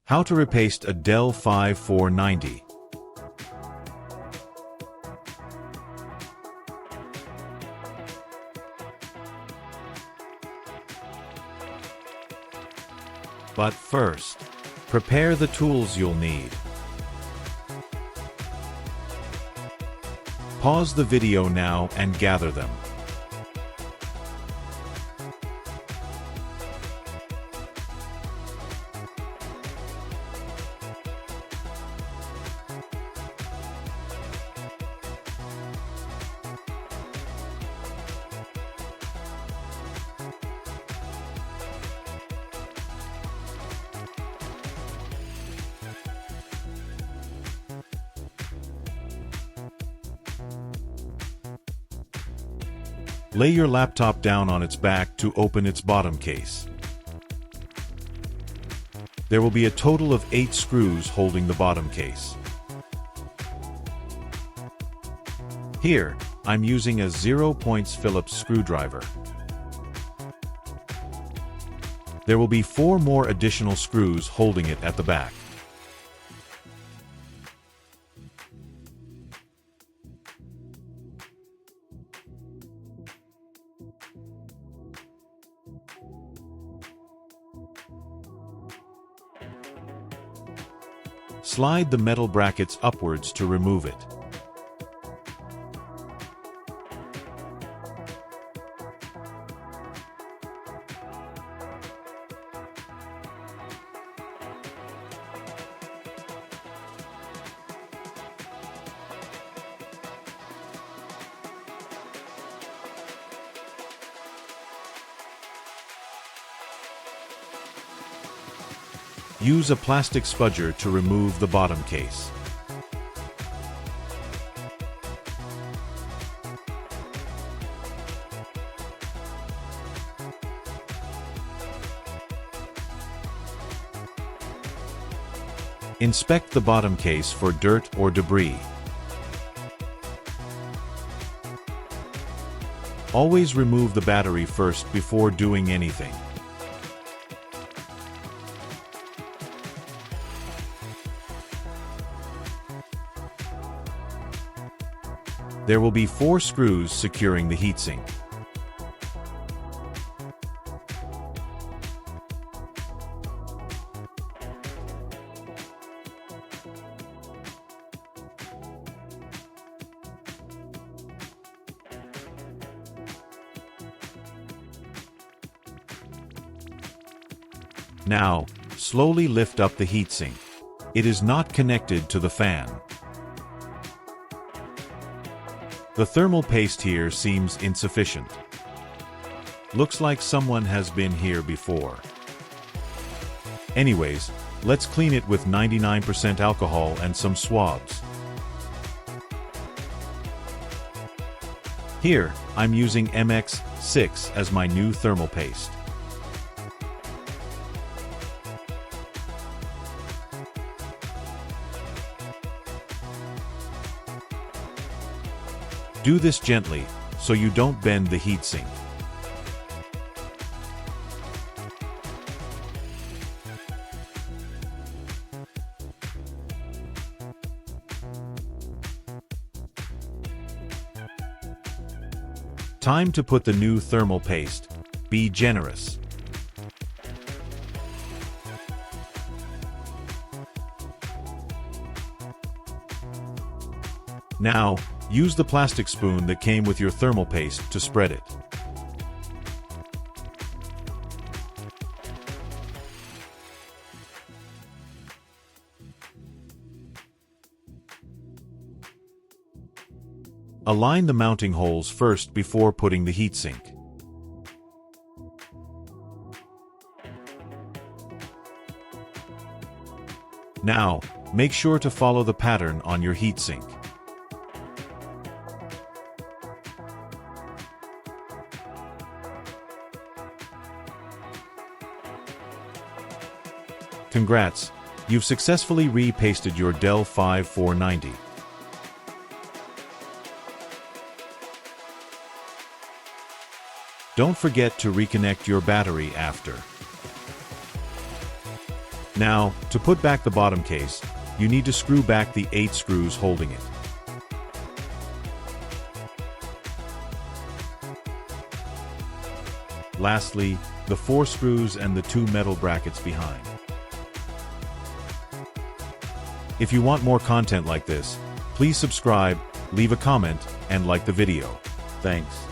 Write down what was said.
How to repaste a Dell 5490. But first, prepare the tools you'll need. Pause the video now and gather them. Lay your laptop down on its back to open its bottom case. There will be a total of 8 screws holding the bottom case. Here, I'm using a 0.0 Phillips screwdriver. There will be 4 more additional screws holding it at the back. Slide the metal brackets upwards to remove it. Use a plastic spudger to remove the bottom case. Inspect the bottom case for dirt or debris. Always remove the battery first before doing anything. There will be 4 screws securing the heatsink. Now, slowly lift up the heatsink. It is not connected to the fan. The thermal paste here seems insufficient. Looks like someone has been here before. Anyways, let's clean it with 99% alcohol and some swabs. Here, I'm using MX6 as my new thermal paste. Do this gently, so you don't bend the heatsink. Time to put the new thermal paste. Be generous. Now, use the plastic spoon that came with your thermal paste to spread it. Align the mounting holes first before putting the heatsink. Now, make sure to follow the pattern on your heatsink. Congrats! You've successfully repasted your Dell 5490. Don't forget to reconnect your battery after. Now, to put back the bottom case, you need to screw back the 8 screws holding it. Lastly, the 4 screws and the 2 metal brackets behind. If you want more content like this, please subscribe, leave a comment, and like the video. Thanks.